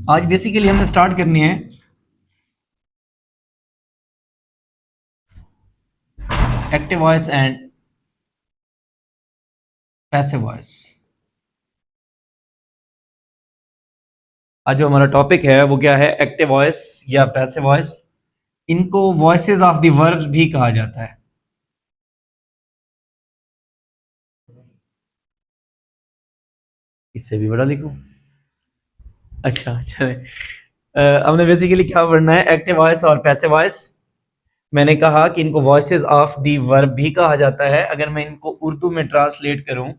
आज बेसिकली हमने स्टार्ट करनी है active voice and passive voice. आज जो हमारा टॉपिक है वो क्या है? एक्टिव वॉइस या पैसिव वॉइस। इनको वॉइसेस ऑफ द वर्ब्स भी कहा जाता है। इससे भी बड़ा लिखूं? अच्छा अच्छा। हमने बेसिकली क्या पढ़ना है? एक्टिव वॉइस और पैसिव वॉइस। मैंने कहा कि इनको वॉइसेस ऑफ द वर्ब भी कहा जाता है। अगर मैं इनको उर्दू में ट्रांसलेट करूं,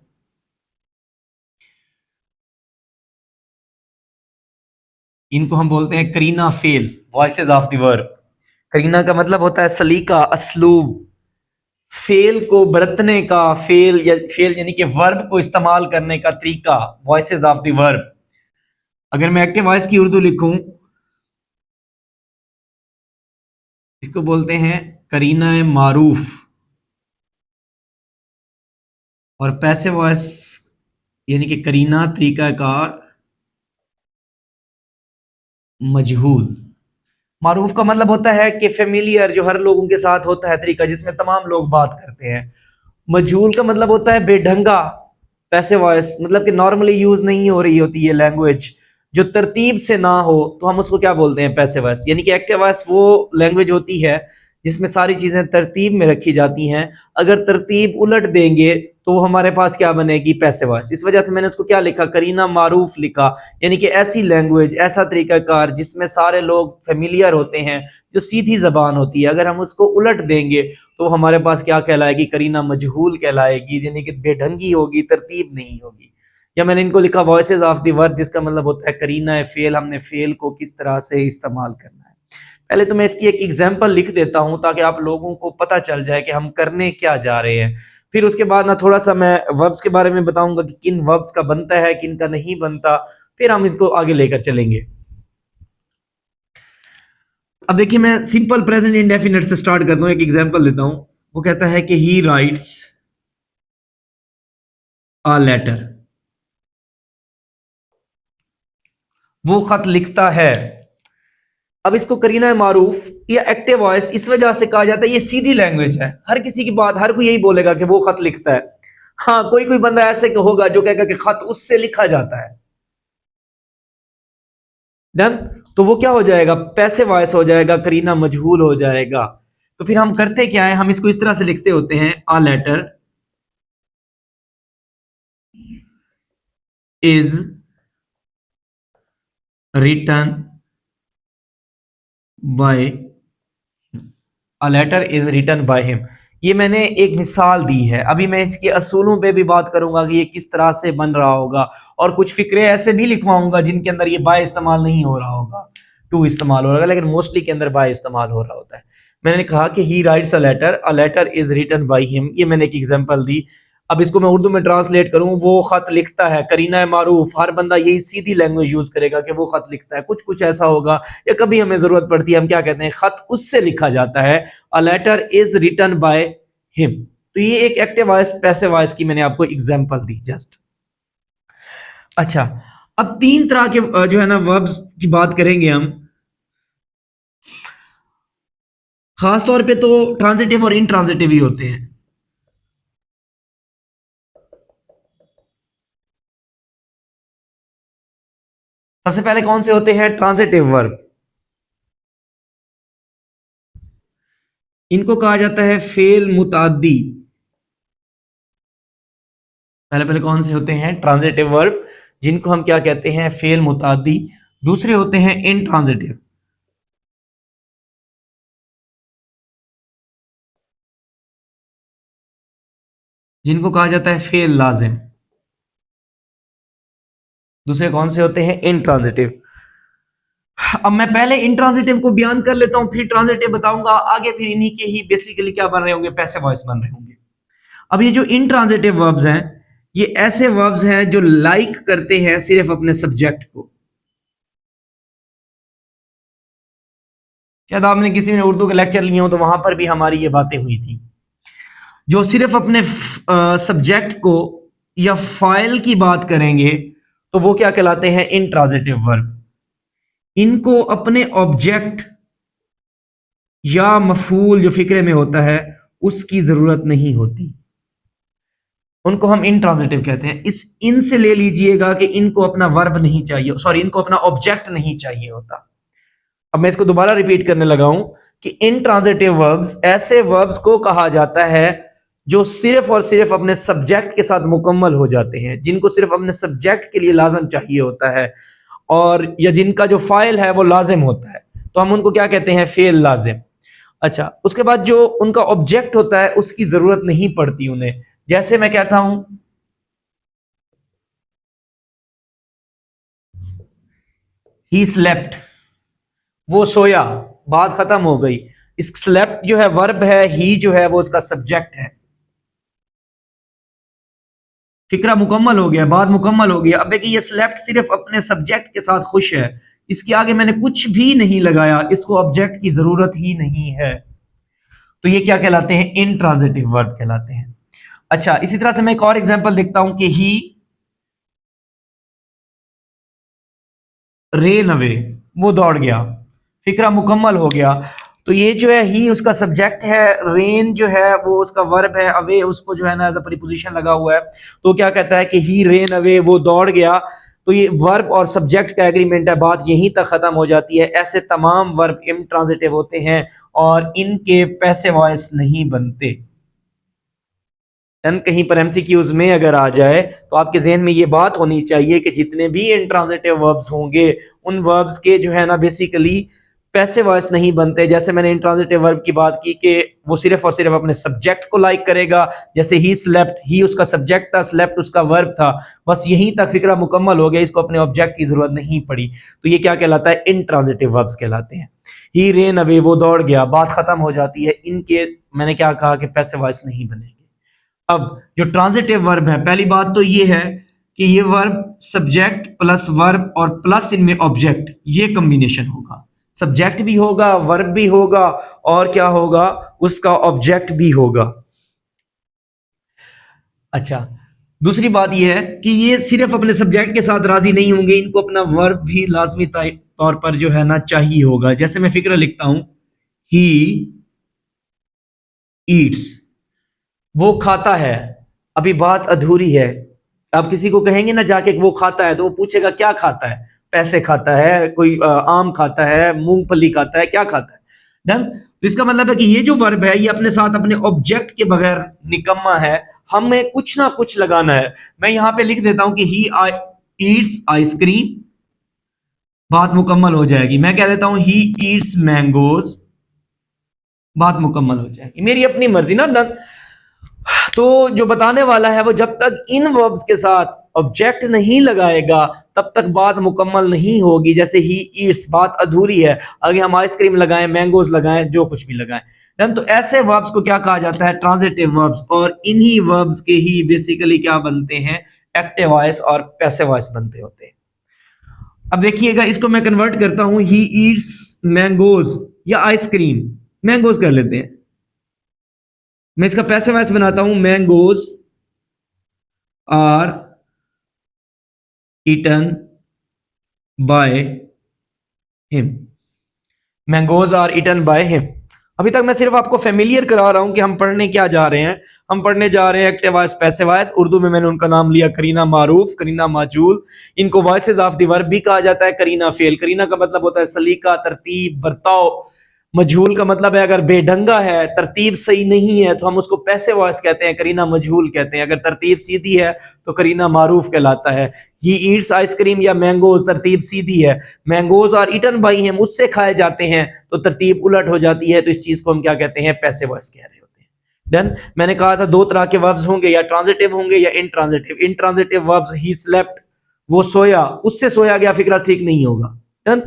इनको हम बोलते हैं Kareena fail, voices of the verb. Kareena का मतलब होता है सलीका, असलूब। फेल को बरतने का, फेल यानी कि वर्ब को इस्तेमाल करने का तरीका, वॉइसेस ऑफ द वर्ब। अगर मैं एक्टिव वॉइस की उर्दू लिखूं, इसको बोलते हैं करीना मारूफ। और पैसिव वॉइस यानी कि करीना तरीकाकार मजहूल। मारूफ का मतलब होता है कि फेमिलियर, जो हर लोगों के साथ होता है तरीका, जिसमें तमाम लोग बात करते हैं। मजहूल का मतलब होता है बेढंगा। पैसिव वॉइस मतलब कि नॉर्मली यूज नहीं हो रही होती है लैंग्वेज, जो तरतीब से ना हो, तो हम उसको क्या बोलते हैं? Passive voice. यानी कि एक्टिव वॉइस वो लैंग्वेज होती है जिसमें सारी चीजें तरतीब में रखी जाती हैं। अगर तरतीब उलट देंगे तो वो हमारे पास क्या बनेगी? Passive voice. इस वजह से मैंने उसको क्या लिखा? करीना मारूफ लिखा। यानी कि ऐसी लैंग्वेज, ऐसा तरीकाकार जिसमें सारे लोग फेमिलियर होते हैं, जो सीधी जबान होती है। अगर हम उसको उलट देंगे तो हमारे पास क्या कहलाएगी? करीना मजहूल कहलाएगी, यानी कि बेढंगी होगी, तरतीब नहीं होगी। या मैंने इनको लिखा वॉइसेस ऑफ द वर्ब, जिसका मतलब होता है करीना है फेल। हमने फेल को किस तरह से इस्तेमाल करना है। पहले तो मैं इसकी एक एग्जांपल लिख देता हूं ताकि आप लोगों को पता चल जाए कि हम करने क्या जा रहे हैं। फिर उसके बाद ना थोड़ा सा मैं वर्ब्स के बारे में बताऊंगा कि किन वर्ब्स का बनता है, किन का नहीं बनता। फिर हम इसको आगे लेकर चलेंगे। अब देखिए, मैं सिंपल प्रेजेंट इंडेफिनिट से स्टार्ट करता हूं, एक एग्जांपल देता हूं। वो कहता है कि ही राइट्स अ लेटर। वो खत लिखता है। अब इसको करीना मारूफ या एक्टिव वॉइस इस वजह से कहा जाता है, ये सीधी लैंग्वेज है। हर किसी की बात, हर कोई यही बोलेगा कि वो खत लिखता है। हाँ, कोई कोई बंदा ऐसे होगा जो कहेगा कि खत उससे लिखा जाता है। डन। तो वो क्या हो जाएगा? पैसिव वॉइस हो जाएगा, करीना मजहूल हो जाएगा। तो फिर हम करते क्या है? हम इसको इस तरह से लिखते होते हैं, a letter is written by, a letter is written by him. ये मैंने एक मिसाल दी है। अभी मैं इसके असूलों पे भी बात करूंगा कि ये किस तरह से बन रहा होगा, और कुछ फिक्रे ऐसे भी लिखवाऊंगा जिनके अंदर ये बाय इस्तेमाल नहीं हो रहा होगा, टू इस्तेमाल हो रहा है, लेकिन मोस्टली के अंदर बाय इस्तेमाल हो रहा होता है। मैंने कहा कि he writes a letter is written by him. ये मैंने एक एग्जांपल दी। अब इसको मैं उर्दू में ट्रांसलेट करूं, वो खत लिखता है। करीना मारूफ, हर बंदा यही सीधी लैंग्वेज यूज करेगा कि वो खत लिखता है। कुछ कुछ ऐसा होगा या कभी हमें जरूरत पड़ती है, हम क्या कहते हैं? खत उससे लिखा जाता है। A letter is written by him. तो ये एक एक्टिव वॉइस पैसिव वॉइस की मैंने आपको एग्जांपल दी जस्ट। अच्छा, अब तीन तरह के जो है ना वर्ब्स की बात करेंगे हम। खास तौर पे तो ट्रांजिटिव और इनट्रांजिटिव ही होते हैं। सबसे पहले कौन से होते हैं? Transitive verb. इनको कहा जाता है फेल मुताद्दी। पहले पहले कौन से होते हैं? ट्रांजिटिव वर्ब, जिनको हम क्या कहते हैं? फेल मुताद्दी। दूसरे होते हैं इनट्रांजिटिव, जिनको कहा जाता है फेल लाजिम। दूसरे कौन से होते हैं? इनट्रांजिटिव। अब मैं पहले इंट्रांजिटिव को बयान कर लेता हूं, फिर ट्रांजिटिव बताऊंगा आगे। फिर इन्हीं के ही बेसिकली क्या बन रहे होंगे? पैसिव वॉइस बन रहे होंगे। अब ये जो इंट्रांजिटिव वर्ब्स हैं, ये ऐसे वर्ब्स हैं जो लाइक करते हैं सिर्फ अपने सब्जेक्ट को। शायद आपने किसी ने उर्दू के लेक्चर लिए हो तो वहां पर भी हमारी ये बातें हुई थी। जो सिर्फ अपने सब्जेक्ट को या फाइल की बात करेंगे तो वो क्या कहलाते हैं? Intransitive verb. इनको अपने ऑब्जेक्ट या मफूल जो फिक्रे में होता है उसकी जरूरत नहीं होती, उनको हम इंट्रांजिटिव कहते हैं। इस इन से ले लीजिएगा कि इनको अपना वर्ब नहीं चाहिए, सॉरी इनको अपना ऑब्जेक्ट नहीं चाहिए होता। अब मैं इसको दोबारा रिपीट करने लगा हूं कि इंट्रांजिटिव वर्ब्स ऐसे वर्ब्स को कहा जाता है जो सिर्फ और सिर्फ अपने सब्जेक्ट के साथ मुकम्मल हो जाते हैं, जिनको सिर्फ अपने सब्जेक्ट के लिए लाजम चाहिए होता है, और या जिनका जो फाइल है वो लाजिम होता है, तो हम उनको क्या कहते हैं, फेल लाजिम। अच्छा, उसके बाद जो उनका ऑब्जेक्ट होता है उसकी जरूरत नहीं पड़ती उन्हें। जैसे मैं कहता हूं ही स्लेप्ट, वो सोया, बात खत्म हो गई। इस स्लेप्ट जो है वर्ब है, ही जो है वो उसका सब्जेक्ट है, फिक्रा मुकम्मल हो गया, बात मुकम्मल हो गया। अब देखिए ये स्लेप्ट सिर्फ अपने सब्जेक्ट के साथ खुश है, इसके आगे मैंने कुछ भी नहीं लगाया, इसको ऑब्जेक्ट की जरूरत ही नहीं है, तो ये क्या कहलाते हैं, इंट्रांजिटिव वर्ब कहलाते हैं। अच्छा, इसी तरह से मैं एक और एग्जांपल देखता हूं कि ही रेन अवे, वो दौड़ गया, फिक्रा मुकम्मल हो गया। तो ये जो है ही उसका सब्जेक्ट है, रेन जो है वो उसका वर्ब है, अवे उसको जो है ना एज अ प्रीपोजिशन लगा हुआ है। तो क्या कहता है कि ही रेन अवे, वो दौड़ गया। तो ये वर्ब और सब्जेक्ट का एग्रीमेंट है, बात यहीं तक खत्म हो जाती है। ऐसे तमाम वर्ब इंट्रांजिटिव होते हैं और इनके पैसिव वॉइस नहीं बनते। कहीं पर एमसीक्यूज में अगर आ जाए तो आपके जहन में ये बात होनी चाहिए कि जितने भी इंट्रांजिटिव वर्ब्स होंगे उन वर्ब्स के जो है ना बेसिकली पैसिव वॉइस नहीं बनते। जैसे मैंने इंट्रांजिटिव वर्ब की बात की कि वो सिर्फ और सिर्फ अपने सब्जेक्ट को लाइक करेगा, जैसे ही स्लेप्ट, ही उसका सब्जेक्ट था, स्लेप्ट उसका वर्ब था, बस यहीं तक फिक्रा मुकम्मल हो गया, इसको अपने ऑब्जेक्ट की जरूरत नहीं पड़ी। तो ये क्या कहलाता है, इंट्रांजिटिव वर्ब्स कहलाते हैं। ही रेन अवे, वो दौड़ गया, बात खत्म हो जाती है। इनके मैंने क्या कहा कि पैसिव वॉइस नहीं बनेगी। अब जो ट्रांजिटिव वर्ब है, पहली बात तो ये है कि ये वर्ब सब्जेक्ट प्लस वर्ब और प्लस इनमें ऑब्जेक्ट, ये कॉम्बिनेशन होगा। सब्जेक्ट भी होगा, वर्ब भी होगा, और क्या होगा, उसका ऑब्जेक्ट भी होगा। अच्छा, दूसरी बात यह है कि ये सिर्फ अपने सब्जेक्ट के साथ राजी नहीं होंगे, इनको अपना वर्ब भी लाजमी तौर पर जो है ना चाहिए होगा। जैसे मैं फिक्र लिखता हूं, ही ईट्स, वो खाता है, अभी बात अधूरी है। आप किसी को कहेंगे ना जाके वो खाता है, तो वो पूछेगा क्या खाता है, पैसे खाता है, कोई आम खाता है, मूंगफली खाता है, क्या खाता है। डन। तो इसका मतलब है कि ये जो वर्ब है ये अपने साथ अपने ऑब्जेक्ट के बगैर निकम्मा है, हमें कुछ ना कुछ लगाना है। मैं यहां पे लिख देता हूं कि ही ईट्स आइसक्रीम, बात मुकम्मल हो जाएगी। मैं कह देता हूं ही ईट्स मैंगोज, बात मुकम्मल हो जाएगी। मेरी अपनी मर्जी ना। डन। तो जो बताने वाला है वो जब तक इन वर्ब्स के साथ ऑब्जेक्ट नहीं लगाएगा तब तक बात मुकम्मल नहीं होगी। जैसे ही ईट्स, बात अधूरी है, आगे हम आइसक्रीम लगाएं, मैंगोज लगाएं, जो कुछ भी लगाएं। डन। तो ऐसे वर्ब्स को क्या कहा जाता है, ट्रांजिटिव वर्ब्स, और इन्हीं वर्ब्स के ही बेसिकली क्या बनते हैं, एक्टिव वॉइस और पैसिव वॉइस बनते होते हैं। अब देखिएगा, इसको मैं कन्वर्ट करता हूं, ही ईट्स मैंगोज या आइसक्रीम, मैंगोज कर लेते हैं। मैं इसका पैसिव वॉइस बनाता हूं, mangoes are eaten by him, mangoes are eaten by him. अभी तक मैं सिर्फ आपको फेमिलियर करा रहा हूं कि हम पढ़ने क्या जा रहे हैं। हम पढ़ने जा रहे हैं active voice, passive voice. Urdu में मैंने उनका नाम लिया करीना मारूफ, करीना माजूल। इनको वॉइसेस ऑफ द वर्ब भी कहा जाता है, करीना फेल। करीना का मतलब होता है सलीका, तरतीब, बर्ताव। मजहूल का मतलब है अगर बेढंगा है, तरतीब सही नहीं है, तो हम उसको पैसिव वॉइस कहते हैं, करीना मजहूल कहते हैं। अगर तरतीब सीधी है तो करीना मारूफ कहलाता है। ही ईट्स आइसक्रीम या मैंगोज, तरतीब सीधी है। मैंगोज और ईटन बाई हिम, उससे खाए जाते हैं, तो तरतीब उलट हो जाती है। तो इस चीज को हम क्या कहते हैं, पैसिव वॉइस कह रहे होते हैं। डन। मैंने कहा था दो तरह के वर्ब्स होंगे, या ट्रांजिटिव होंगे या intransitive. Intransitive verbs, he slept, वो सोया, उससे सोया गया, फिक्रा ठीक नहीं होगा। डन।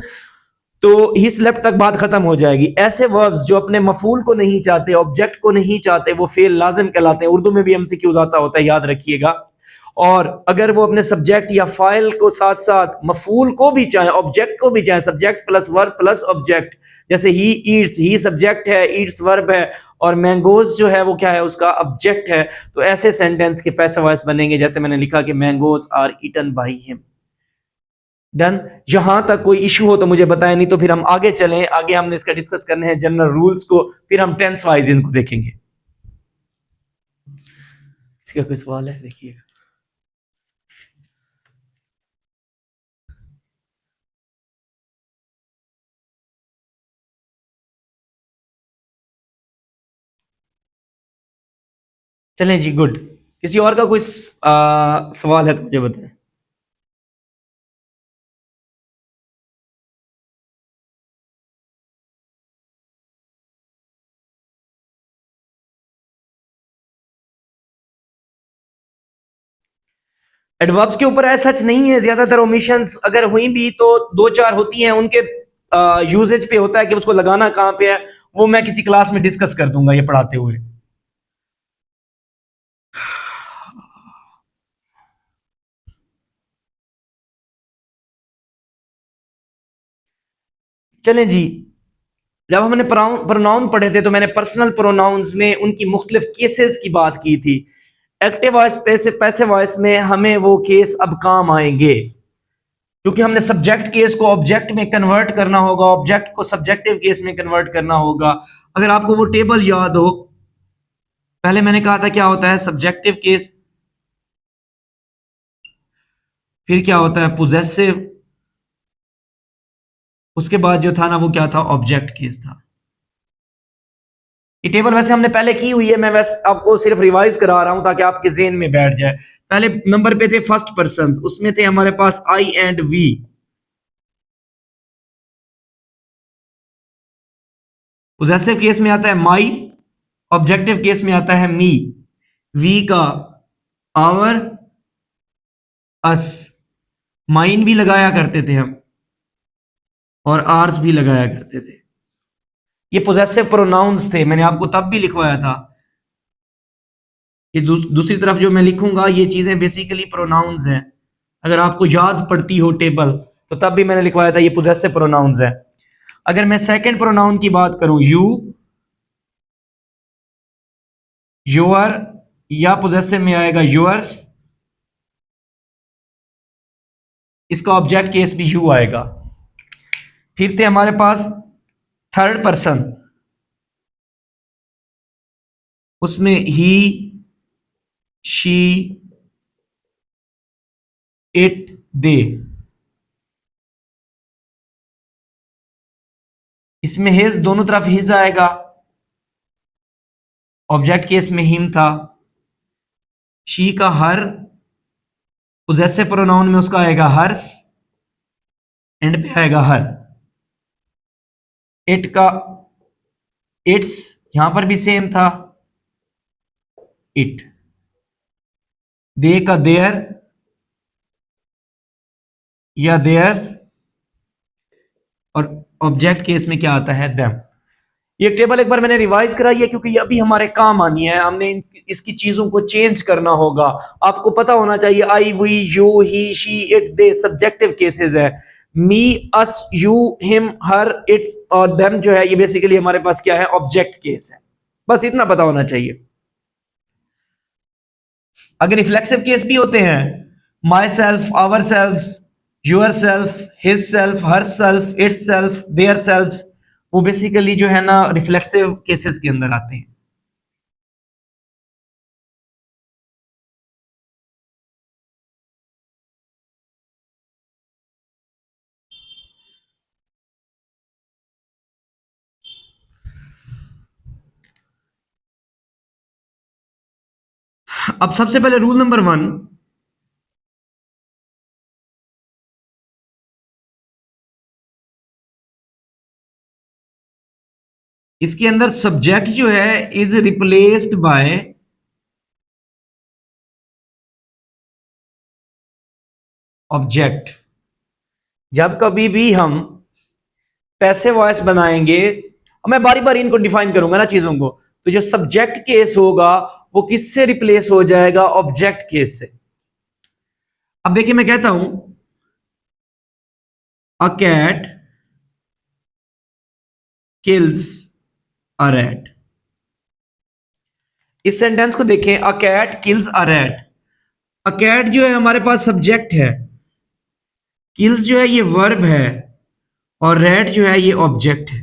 तो ही स्लेप्ट तक बात खत्म हो जाएगी। ऐसे वर्ब्स जो अपने मफूल को नहीं चाहते, ऑब्जेक्ट को नहीं चाहते, वो फेल लाजिम कहलाते हैं। उर्दू में भी एमसीक्यूज आता होता है, याद रखिएगा। और अगर वो अपने सब्जेक्ट या फाइल को साथ साथ मफूल को भी चाहे, ऑब्जेक्ट को भी चाहे, subject plus verb plus object, जैसे ही ईट्स, ही सब्जेक्ट है, ईट्स वर्ब है, और मैंगोज जो है वो क्या है, उसका ऑब्जेक्ट है, तो ऐसे सेंटेंस के पैसिव वॉइस बनेंगे। जैसे मैंने लिखा कि mangoes are eaten by him. Done. जहां तक कोई इशू हो तो मुझे बताएं, नहीं तो फिर हम आगे चलें। आगे हमने इसका डिस्कस करने हैं जनरल रूल्स को, फिर हम टेंस वाइज इनको देखेंगे। इसका कोई सवाल है देखिएगा। चलें जी, गुड। किसी और का कोई सवाल है तो मुझे बताएं। एडवर्ब्स के ऊपर ऐसा सच नहीं है, ज्यादातर ओमिशंस अगर हुई भी तो दो चार होती हैं, उनके यूजेज पे होता है कि उसको लगाना कहां पे है। वो मैं किसी क्लास में डिस्कस कर दूंगा ये पढ़ाते हुए। चलें जी, जब हमने प्रोनाउन पढ़े थे तो मैंने पर्सनल प्रोनाउंस में उनकी मुख्तलिफ केसेस की बात की थी। एक्टिव वॉइस पैसिव वॉइस में हमें वो केस अब काम आएंगे, क्योंकि हमने सब्जेक्ट केस को ऑब्जेक्ट में कन्वर्ट करना होगा, ऑब्जेक्ट को सब्जेक्टिव केस में कन्वर्ट करना होगा। अगर आपको वो टेबल याद हो, पहले मैंने कहा था क्या होता है सब्जेक्टिव केस, फिर क्या होता है पोजेसिव, उसके बाद जो था ना वो क्या था, ऑब्जेक्ट केस था। ये टेबल वैसे हमने पहले की हुई है, मैं वैसे आपको सिर्फ रिवाइज करा रहा हूं ताकि आपके जेहन में बैठ जाए। पहले नंबर पे थे फर्स्ट पर्सन, उसमें थे हमारे पास आई एंड वी। पोजेसिव केस में आता है माई, ऑब्जेक्टिव केस में आता है मी। वी का आवर, अस, माइन भी लगाया करते थे हम, और आर्स भी लगाया करते थे। ये पोजेसिव प्रोनाउंस थे, मैंने आपको तब भी लिखवाया था। ये दूसरी तरफ जो मैं लिखूंगा ये चीजें बेसिकली प्रोनाउंस हैं। अगर आपको याद पड़ती हो टेबल तो तब भी मैंने लिखवाया था ये पोजेसिव प्रोनाउंस है। अगर मैं सेकंड प्रोनाउन की बात करूं, यू, योर, या पोजेसिव में आएगा योर्स, इसका ऑब्जेक्ट केस भी यू आएगा। फिर थे हमारे पास थर्ड पर्सन, उसमें ही, शी, इट, दे। इसमें हिज, दोनों तरफ हिज आएगा, ऑब्जेक्ट केस में हिम था। शी का हर, पोजेसिव प्रोनाउन में उसका आएगा हर्स, एंड पे आएगा हर। इट का इट्स, यहां पर भी सेम था, इट। दे का देयर या देयर्स, और ऑब्जेक्ट केस में क्या आता है, देम। ये टेबल एक बार मैंने रिवाइज कराई है क्योंकि ये अभी हमारे काम आनी है, हमने इसकी चीजों को चेंज करना होगा। आपको पता होना चाहिए I, we, you, he, she, it, they subjective cases है। Me, us, you, him, her, its और देम जो है ये बेसिकली हमारे पास क्या है, ऑब्जेक्ट केस है। बस इतना पता होना चाहिए। अगर रिफ्लेक्सिव केस भी होते हैं, my self, our self, your self, his self, her self, its self, their self, वो बेसिकली जो है ना रिफ्लेक्सिव केसेस के अंदर आते हैं। अब सबसे पहले रूल नंबर 1, इसके अंदर सब्जेक्ट जो है इज रिप्लेस्ड बाय ऑब्जेक्ट। जब कभी भी हम पैसिव वॉइस बनाएंगे, और मैं बारी बारी इनको डिफाइन करूंगा ना चीजों को, तो जो सब्जेक्ट केस होगा वो किससे रिप्लेस हो जाएगा, ऑब्जेक्ट केस से। अब देखिए मैं कहता हूं a cat kills a rat. इस सेंटेंस को देखें, a cat kills a rat. A cat जो है हमारे पास सब्जेक्ट है, किल्स जो है ये वर्ब है और रेड जो है ये ऑब्जेक्ट है।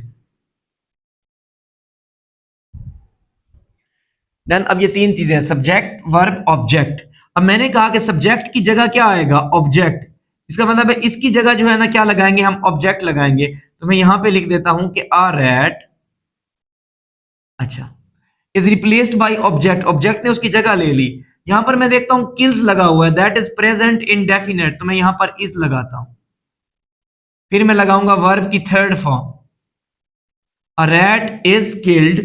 डन। अब ये तीन चीजें हैं, सब्जेक्ट, वर्ब, ऑब्जेक्ट। अब मैंने कहा कि सब्जेक्ट की जगह क्या आएगा, ऑब्जेक्ट। इसका मतलब है इसकी जगह जो है ना क्या लगाएंगे हम, ऑब्जेक्ट लगाएंगे। तो मैं यहां पे लिख देता हूं कि आ रैट, अच्छा, is replaced by object, object ने उसकी जगह ले ली। यहां पर मैं देखता हूं किल्स लगा हुआ है, दैट इज प्रेजेंट इंडेफिनेट, तो मैं यहां पर इज लगाता हूं। फिर मैं लगाऊंगा वर्ब की third form, a rat is killed,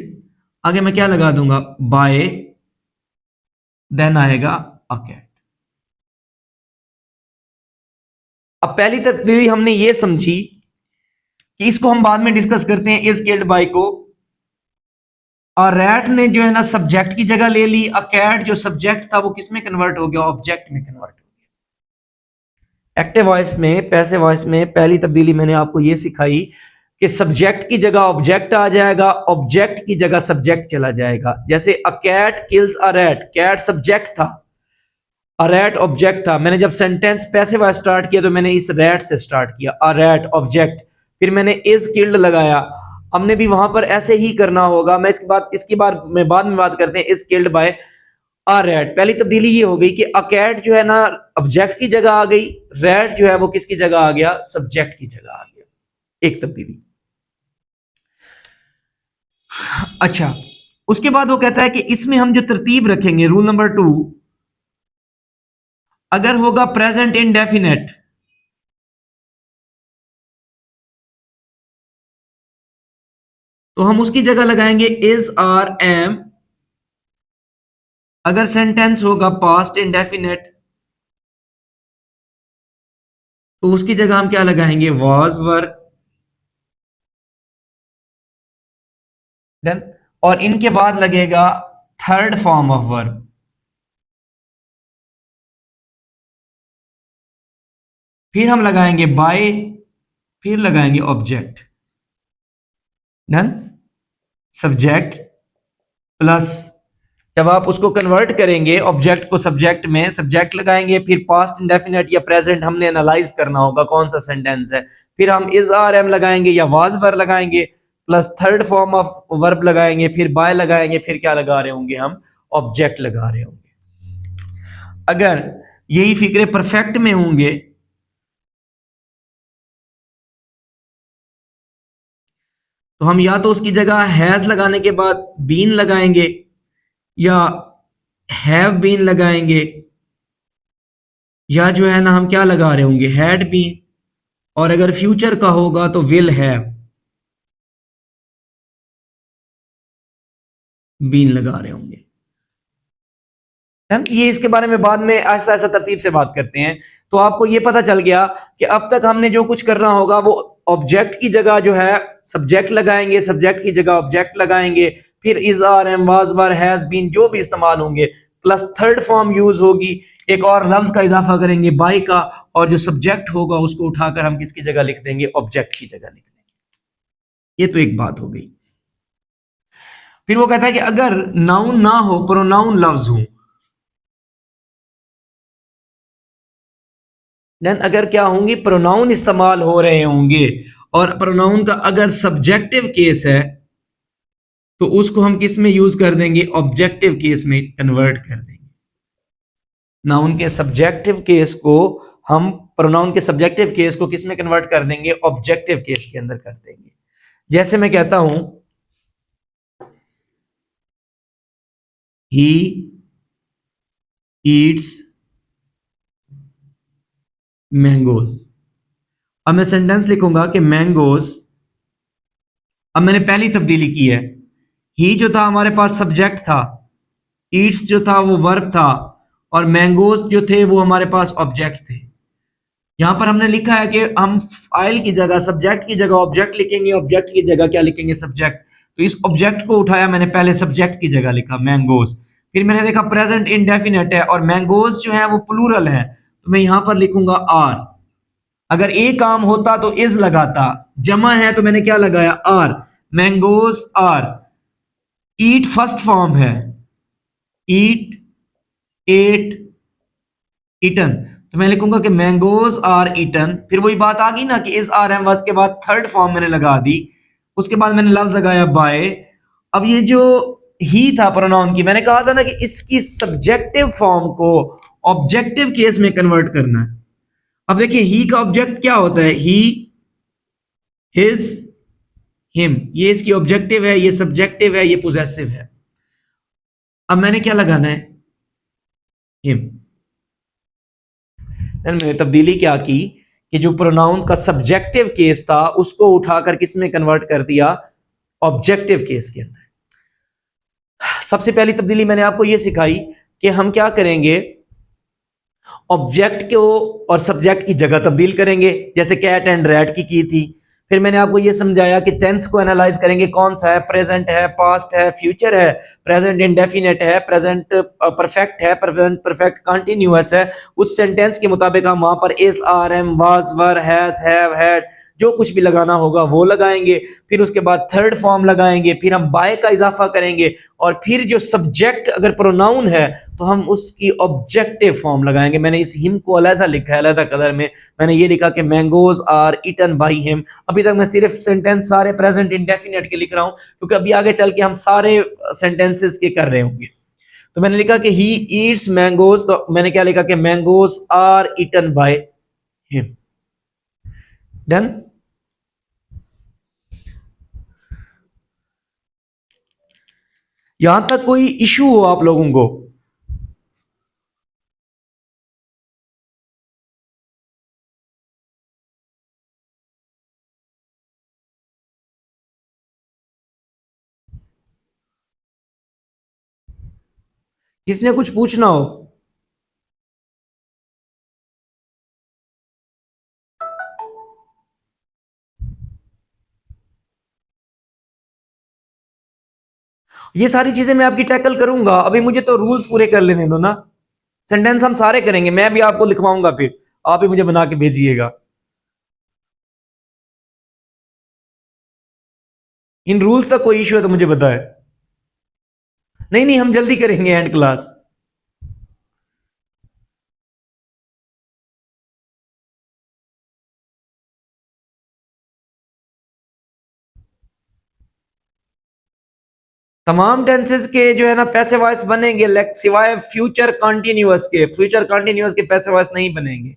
आगे मैं क्या लगा दूंगा, बाय, देन आएगा अ कैट। अब पहली तब्दीली हमने ये समझी कि इसको हम बाद में डिस्कस करते हैं, इज किल्ड बाय को। और रैट ने जो है ना सब्जेक्ट की जगह ले ली, अ कैट जो सब्जेक्ट था वो किस में कन्वर्ट हो गया, ऑब्जेक्ट में कन्वर्ट हो गया। एक्टिव वॉइस में, पैसिव वॉइस में पहली तब्दीली मैंने आपको ये सिखाई कि सब्जेक्ट की जगह ऑब्जेक्ट आ जाएगा, ऑब्जेक्ट की जगह सब्जेक्ट चला जाएगा। जैसे a cat kills a rat, cat subject था, अ रैट ऑब्जेक्ट था। मैंने जब सेंटेंस पैसिव वॉइस स्टार्ट किया तो मैंने इस रैट से स्टार्ट किया, अ रैट ऑब्जेक्ट, फिर मैंने इज किल्ड लगाया। हमने भी वहां पर ऐसे ही करना होगा। मैं इसकी बार में बाद में बात करते हैं, is killed by a rat. पहली तब्दीली ये हो गई कि अ कैट जो है ना ऑब्जेक्ट की जगह आ गई, रैट जो है वो किसकी जगह आ गया, सब्जेक्ट की जगह आ गया। एक तब्दीली। अच्छा, उसके बाद वो कहता है कि इसमें हम जो तरतीब रखेंगे, रूल नंबर 2, अगर होगा प्रेजेंट इंडेफिनेट तो हम उसकी जगह लगाएंगे इज आर एम। अगर सेंटेंस होगा पास्ट इंडेफिनेट तो उसकी जगह हम क्या लगाएंगे, वाज वर। डन। और इनके बाद लगेगा थर्ड फॉर्म ऑफ वर्ब, फिर हम लगाएंगे बाय, फिर लगाएंगे ऑब्जेक्ट। डन। सब्जेक्ट प्लस, जब आप उसको कन्वर्ट करेंगे ऑब्जेक्ट को सब्जेक्ट में, सब्जेक्ट लगाएंगे, फिर पास्ट इंडेफिनेट या प्रेजेंट हमने एनालाइज करना होगा कौन सा सेंटेंस है, फिर हम इज आर एम लगाएंगे या वाज वर लगाएंगे, plus third form of verb लगाएंगे, फिर बाय लगाएंगे, फिर क्या लगा रहे होंगे हम, ऑब्जेक्ट लगा रहे होंगे। अगर यही फिक्रे परफेक्ट में होंगे तो हम या तो उसकी जगह हैज लगाने के बाद बीन लगाएंगे या हैव बीन लगाएंगे, या जो है ना हम क्या लगा रहे होंगे, हैड बीन। और अगर फ्यूचर का होगा तो विल हैव बीन लगा रहे होंगे। है ना? ये इसके बारे में बाद में ऐसा ऐसा तरतीब से बात करते हैं। तो आपको ये पता चल गया कि अब तक हमने जो कुछ करना होगा वो ऑब्जेक्ट की जगह जो है सब्जेक्ट लगाएंगे, सब्जेक्ट की जगह ऑब्जेक्ट लगाएंगे, फिर is are am was were has been जो भी इस्तेमाल होंगे, प्लस थर्ड फॉर्म यूज होगी, एक और लफ्ज का इजाफा करेंगे बाय का, और जो सब्जेक्ट होगा उसको उठाकर हम किसकी जगह लिख देंगे, ऑब्जेक्ट की जगह लिख देंगे। ये तो एक बात हो गई। फिर वो कहता है कि अगर नाउन ना हो, प्रोनाउन लफ्ज हो, देन अगर क्या होंगी, प्रोनाउन इस्तेमाल हो रहे होंगे, और प्रोनाउन का अगर सब्जेक्टिव केस है तो उसको हम किस में यूज कर देंगे, ऑब्जेक्टिव केस में कन्वर्ट कर देंगे। नाउन के सब्जेक्टिव केस को हम, प्रोनाउन के सब्जेक्टिव केस को किस में कन्वर्ट कर देंगे, ऑब्जेक्टिव केस के अंदर कर देंगे। जैसे मैं कहता हूं ही ईट्स मैंगोज। अब मैं सेंटेंस लिखूंगा कि मैंगोज, अब मैंने पहली तब्दीली की है, ही जो था हमारे पास सब्जेक्ट था, ईट्स जो था वो वर्ब था, और मैंगोज जो थे वो हमारे पास ऑब्जेक्ट थे। यहां पर हमने लिखा है कि हम फाइल की जगह सब्जेक्ट की जगह ऑब्जेक्ट लिखेंगे, ऑब्जेक्ट की जगह क्या लिखेंगे, सब्जेक्ट। तो इस ऑब्जेक्ट को उठाया मैंने, पहले सब्जेक्ट की जगह लिखा मैंगोज, फिर मैंने देखा प्रेजेंट इंडेफिनेट है और मैंगोज जो है वो प्लूरल है, तो मैं यहां पर लिखूंगा आर। अगर एक काम होता तो इज लगाता, जमा है तो मैंने क्या लगाया, are. Mangoes are. Eat first form है, ईट, एट, ईटन, तो मैं लिखूंगा कि मैंगोज आर ईटन, फिर वही बात आ गई ना कि इज आर एम वाज के बाद थर्ड फॉर्म मैंने लगा दी, उसके बाद मैंने लफ्ज लगाया बाय। अब ये जो ही था प्रोनाउन की, मैंने कहा था ना कि इसकी सब्जेक्टिव फॉर्म को ऑब्जेक्टिव केस में कन्वर्ट करना है। अब देखिए ही का ऑब्जेक्ट क्या होता है, ही, हिज, हिम, ये इसकी ऑब्जेक्टिव है, ये सब्जेक्टिव है, ये पोजेसिव है। अब मैंने क्या लगाना है, हिम। मैंने तब्दीली क्या की कि जो प्रोनाउंस का सब्जेक्टिव केस था उसको उठाकर किस में कन्वर्ट कर दिया, ऑब्जेक्टिव केस के अंदर। सबसे पहली तब्दीली मैंने आपको यह सिखाई कि हम क्या करेंगे, ऑब्जेक्ट को और सब्जेक्ट की जगह तब्दील करेंगे, जैसे कैट एंड रैट की थी। फिर मैंने आपको यह समझाया कि टेंस को एनालाइज करेंगे, कौन सा है, प्रेजेंट है, पास्ट है, फ्यूचर है, प्रेजेंट इंडेफिनेट है, प्रेजेंट परफेक्ट है, प्रेजेंट परफेक्ट कंटिन्यूअस है। उस सेंटेंस के मुताबिक हम वहां पर is, are, am, was, were, have, had, जो कुछ भी लगाना होगा वो लगाएंगे। फिर उसके बाद थर्ड फॉर्म लगाएंगे, फिर हम बाय का इजाफा करेंगे, और फिर जो सब्जेक्ट अगर प्रोनाउन है तो हम उसकी ऑब्जेक्टिव फॉर्म लगाएंगे। मैंने इस हिम को अलग लिखा है, अलग कलर में मैंने ये लिखा कि mangoes are eaten by him. अभी तक मैं सिर्फ सेंटेंस सारे प्रेजेंट इंडेफिनेट के लिख रहा हूं, क्योंकि अभी आगे चल के हम सारे सेंटेंसेस के कर रहे होंगे। तो मैंने लिखा कि ही ईट्स मैंगोज, तो मैंने क्या लिखा कि mangoes are eaten by him. Done. यहां तक कोई इशू हो आप लोगों को? किसने कुछ पूछना हो? ये सारी चीजें मैं आपकी टैकल करूंगा, अभी मुझे तो रूल्स पूरे कर लेने दो ना। सेंटेंस हम सारे करेंगे, मैं भी आपको लिखवाऊंगा, फिर आप ही मुझे बना के भेजिएगा। इन रूल्स का कोई इशू है तो मुझे बताए। नहीं नहीं, हम जल्दी करेंगे एंड क्लास। तमाम टेंसेस के जो है ना पैसे वॉइस बनेंगे, सिवाय फ्यूचर कंटिन्यूअस के। फ्यूचर कंटिन्यूअस के पैसे वॉइस नहीं बनेंगे।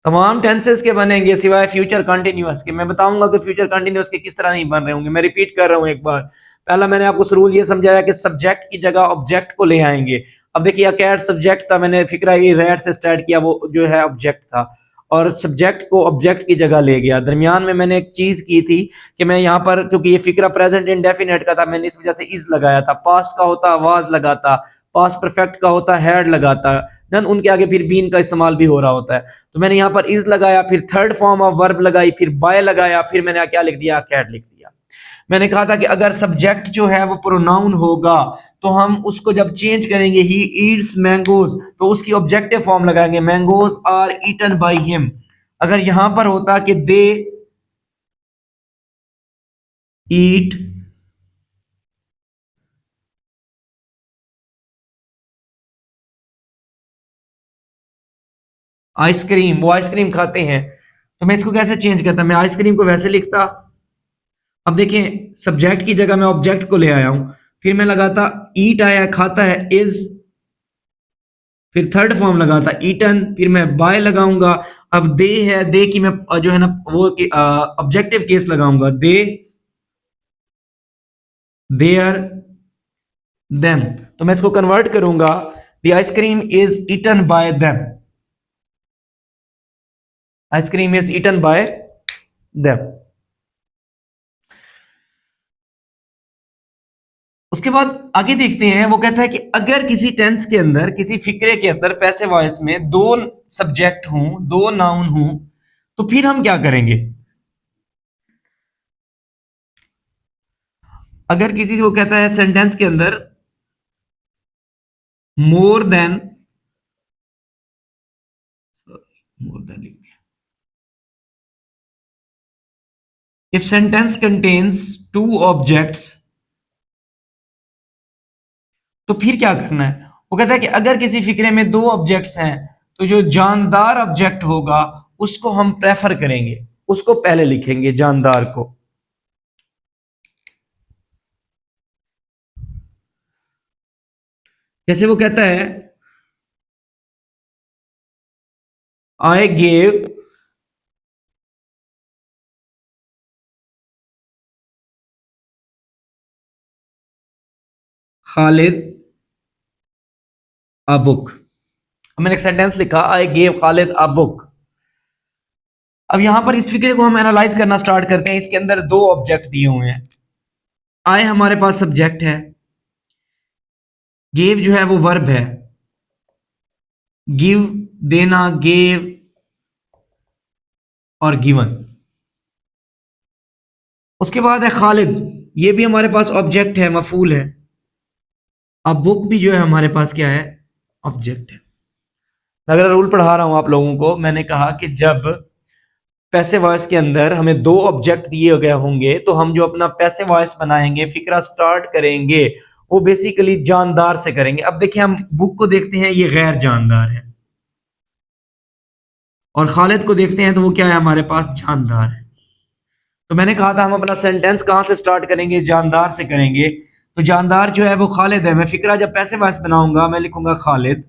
तमाम टेंसेस के बनेंगे सिवाय फ्यूचर कंटिन्यूअस के। मैं बताऊंगा कि फ्यूचर कंटिन्यूअस के किस तरह नहीं बन रहे होंगे। मैं रिपीट कर रहा हूं एक बार। पहला मैंने आपको रूल ये समझाया कि सब्जेक्ट की जगह ऑब्जेक्ट को ले आएंगे। अब देखिए कैट सब्जेक्ट था, मैंने फिक्रा ये रेड से स्टार्ट किया, वो जो है ऑब्जेक्ट था, और सब्जेक्ट को ऑब्जेक्ट की जगह ले गया। दरमियान में मैंने एक चीज की थी कि मैं यहाँ पर, क्योंकि ये फिक्रा प्रेजेंट इंडेफिनेट का था, मैंने इस वजह से इज लगाया था। पास्ट का होता वाज लगाता, पास्ट परफेक्ट का होता हैड लगाता, देन उनके आगे फिर बीन का इस्तेमाल भी हो रहा होता है। तो मैंने यहाँ पर इज लगाया, फिर थर्ड फॉर्म ऑफ वर्ब लगाई, फिर बाय लगाया, फिर मैंने क्या लिख दिया, कैट लिख दिया। मैंने कहा था कि अगर सब्जेक्ट जो है वो प्रोनाउन होगा तो हम उसको जब चेंज करेंगे, ही ईट्स मैंगोज, तो उसकी ऑब्जेक्टिव फॉर्म लगाएंगे, mangoes are eaten by him. अगर यहां पर होता कि दे ईट आइसक्रीम, वो आइसक्रीम खाते हैं, तो मैं इसको कैसे चेंज करता, मैं आइसक्रीम को वैसे लिखता। अब देखिए सब्जेक्ट की जगह मैं ऑब्जेक्ट को ले आया हूं, फिर मैं लगाता ईट आया, खाता है, इज, फिर थर्ड फॉर्म लगाता ईटन, फिर मैं बाय लगाऊंगा। अब दे है, दे की मैं जो है ना वो ऑब्जेक्टिव केस लगाऊंगा, दे, देयर, देम। तो मैं इसको कन्वर्ट करूंगा, the ice cream is eaten by them, ice cream is eaten by them. उसके बाद आगे देखते हैं, वो कहता है कि अगर किसी टेंस के अंदर, किसी फिक्रे के अंदर पैसिव वॉइस में दो सब्जेक्ट हों, दो नाउन हों, तो फिर हम क्या करेंगे। अगर किसी वो कहता है सेंटेंस के अंदर more than, more than, if sentence contains two objects तो फिर क्या करना है, वो कहता है कि अगर किसी फिक्रे में दो ऑब्जेक्ट्स हैं तो जो जानदार ऑब्जेक्ट होगा उसको हम प्रेफर करेंगे, उसको पहले लिखेंगे जानदार को। जैसे वो कहता है आई गेव खालिद अ बुक। मैंने एक सेंटेंस लिखा आई गेव खालिद अ बुक। अब यहां पर इस फिक्रे को हम एनालाइज करना स्टार्ट करते हैं। इसके अंदर दो ऑब्जेक्ट दिए हुए हैं। आई हमारे पास सब्जेक्ट है, गेव जो है वो वर्ब है, गिव देना, गेव और गिवन। उसके बाद है खालिद, ये भी हमारे पास ऑब्जेक्ट है, मफूल है। अब बुक भी जो है हमारे पास क्या है, ऑब्जेक्ट है। मैं अगर रूल पढ़ा रहा हूं आप लोगों को, मैंने कहा कि जब पैसिव वॉइस के अंदर हमें दो ऑब्जेक्ट दिए गए होंगे तो हम जो अपना पैसिव वॉइस बनाएंगे, फिक्रा स्टार्ट करेंगे, वो बेसिकली जानदार से करेंगे। अब देखिए हम बुक को देखते हैं, ये गैर जानदार है, और खालिद को देखते हैं तो वो क्या है, हमारे पास जानदार है। तो मैंने कहा था हम अपना सेंटेंस कहां से स्टार्ट करेंगे, जानदार से करेंगे। तो जानदार जो है वो खालिद है। मैं फिक्रा जब पैसिव वॉइस बनाऊंगा मैं लिखूंगा खालिद।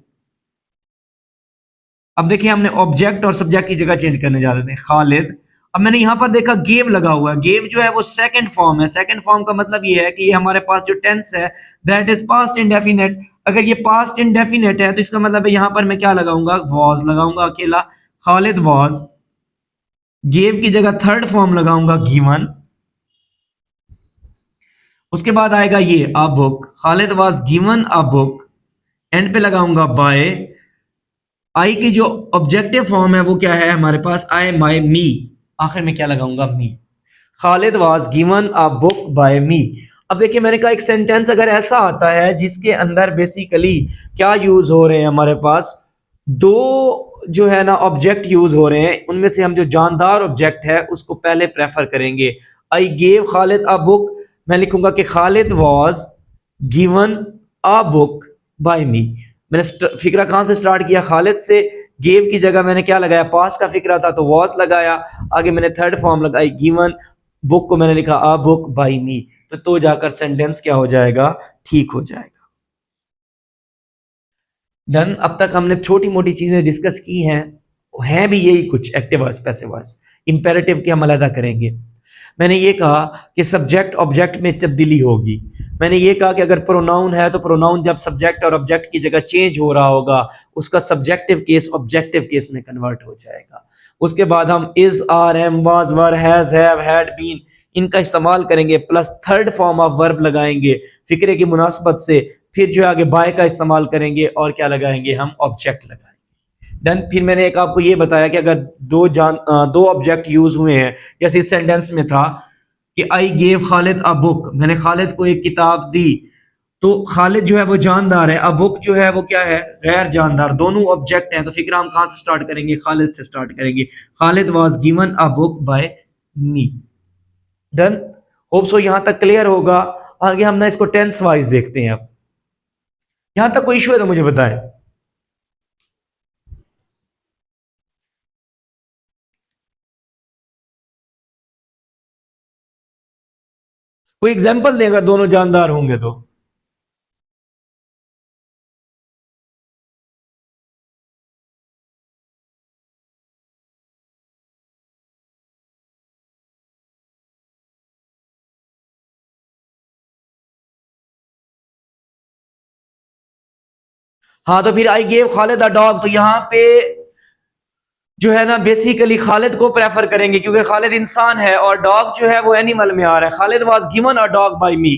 अब देखिए हमने ऑब्जेक्ट और सब्जेक्ट की जगह चेंज करने जा रहे थे, खालिद। अब मैंने यहां पर देखा गेव लगा हुआ है। गेव जो है वो सेकंड फॉर्म है। सेकंड फॉर्म का मतलब ये है कि ये हमारे पास जो टेंस है दैट इज पास्ट इंडेफिनेट। अगर ये पास्ट इंडेफिनेट है तो इसका मतलब है यहां पर मैं क्या लगाऊंगा, वॉज लगाऊंगा अकेला, खालिद वॉज। गेव की जगह थर्ड फॉर्म लगाऊंगा गिवन। उसके बाद आएगा ये a book, Khalid was given a book. And पे लगाऊंगा बाय। आई की जो ऑब्जेक्टिव फॉर्म है वो क्या है हमारे पास, आई माई मी। आखिर में क्या लगाऊंगा, me. Khalid was given a book by me. अब देखिए मैंने कहा एक सेंटेंस अगर ऐसा आता है जिसके अंदर बेसिकली क्या यूज हो रहे हैं, हमारे पास दो जो है ना ऑब्जेक्ट यूज हो रहे हैं, उनमें से हम जो जानदार ऑब्जेक्ट है उसको पहले प्रेफर करेंगे। I gave Khalid a book, मैं लिखूंगा कि Khalid was given a book by me. मैंने फिक्रा कहां से स्टार्ट किया, खालिद से। गेव की जगह मैंने क्या लगाया, पास का फिक्रा था तो वॉज लगाया। आगे मैंने थर्ड फॉर्म लगाई गिवन। बुक को मैंने लिखा अ बुक बाय मी। तो जाकर सेंटेंस क्या हो जाएगा, ठीक हो जाएगा। डन। अब तक हमने छोटी मोटी चीजें डिस्कस की हैं, है भी यही कुछ, active voice passive voice. Imperative की हम अलग करेंगे। मैंने ये कहा कि सब्जेक्ट ऑब्जेक्ट में तब्दीली होगी। मैंने ये कहा कि अगर प्रोनाउन है तो प्रोनाउन जब सब्जेक्ट और ऑब्जेक्ट की जगह चेंज हो रहा होगा उसका सब्जेक्टिव केस ऑब्जेक्टिव केस में कन्वर्ट हो जाएगा। उसके बाद हम is, are, am, was, were, has, have, had, been, इनका इस्तेमाल करेंगे, plus third form of verb लगाएंगे फिक्रे की मुनासबत से। फिर जो है आगे बाय का इस्तेमाल करेंगे और क्या लगाएंगे, हम ऑब्जेक्ट लगाएंगे। डन। फिर मैंने एक आपको ये बताया कि अगर दो ऑब्जेक्ट यूज हुए हैं, जैसे इस सेंटेंस में था कि आई गेव खालिद अ बुक, मैंने खालिद को एक किताब दी। तो खालिद जो है वो जानदार है, अब बुक जो है वो क्या है, गैर जानदार। दोनों ऑब्जेक्ट हैं तो फिक्र हम कहां से स्टार्ट करेंगे, खालिद से स्टार्ट करेंगे। Khalid was given a book by me. Done. Hope so यहां तक क्लियर होगा। आगे हम ना इसको टेंस वाइज देखते हैं। अब यहां तक कोई इशू है तो मुझे बताएं। कोई एग्जांपल दें अगर दोनों जानदार होंगे तो। हाँ तो फिर आई गेव खालिद अ डॉग, तो यहां पे जो है ना बेसिकली खालिद को प्रेफर करेंगे क्योंकि खालिद इंसान है और डॉग जो है वो एनिमल में आ रहा है। Khalid was given a dog by me.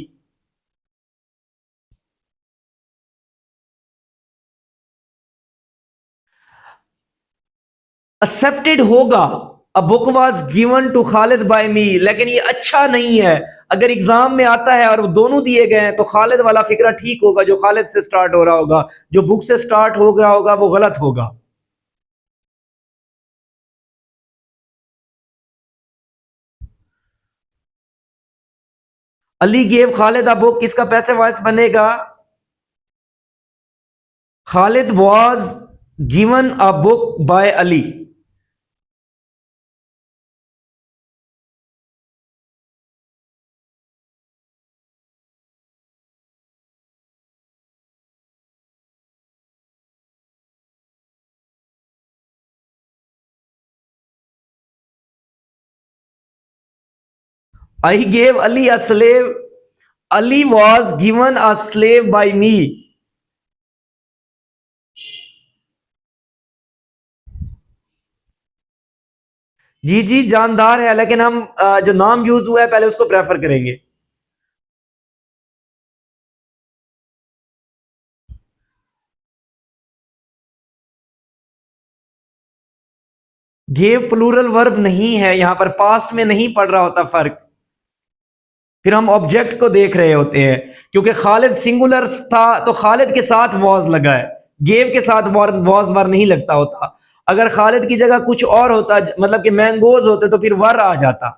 Accepted होगा, a book was given to Khalid by me, लेकिन ये अच्छा नहीं है। अगर एग्जाम में आता है और वो दोनों दिए गए हैं तो खालिद वाला फिक्रा ठीक होगा जो खालिद से स्टार्ट हो रहा होगा, जो बुक से स्टार्ट हो रहा होगा वो गलत होगा। Ali gave Khalid a book, किसका पैसे वॉइस बनेगा, Khalid was given a book bye Ali. I gave Ali a slave. Ali was given a slave by me. जी जी जानदार है, लेकिन हम जो नाम यूज हुआ है पहले उसको प्रेफर करेंगे। गेव प्लूरल वर्ब नहीं है, यहां पर पास्ट में नहीं पड़ रहा होता फर्क। फिर हम ऑब्जेक्ट को देख रहे होते हैं, क्योंकि खालिद सिंगुलर था तो खालिद के साथ वॉज लगा है, गेव के साथ वॉज वर नहीं लगता होता। अगर खालिद की जगह कुछ और होता, मतलब कि मैंगोज होते, तो फिर वर आ जाता।